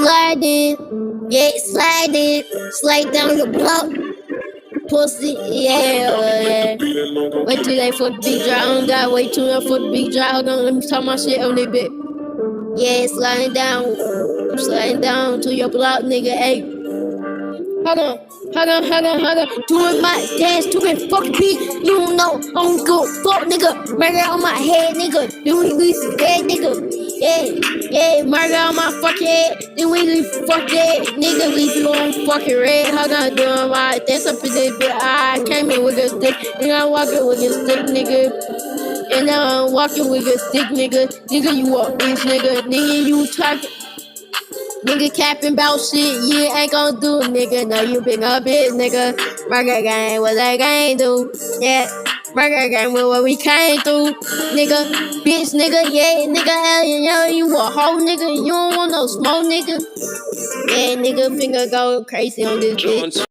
sliding, yeah, sliding, slide down your block, pussy, yeah. Wait till they foot big dry, I don't got wait till that foot big dry. Hold on, let me talk my shit on that bit. Yeah, sliding down to your block, nigga, hey. Hold on. Doing my dance to it, fuck beat. You don't know, I don't go fuck, nigga. Murder on my head, nigga. Doing this dead, nigga. Yeah, murder on my fucking head. Then we leave fuck that, nigga. Leave you on fucking red. Hold on, doing my dance up in this bit. I came in with a stick, and I'm walking with a stick, nigga. And now I'm walking with a stick, nigga. Nigga, you a bitch, nigga. Nigga, you talking. Nigga capping about shit, you ain't gon' do, nigga. No, you been a bitch, nigga. Burger gang, what that gang do? Yeah, burger gang with what we came through, nigga. Bitch, nigga, yeah, nigga, you a hoe, nigga. You don't want no smoke, nigga. Yeah, nigga, finger go crazy on this bitch.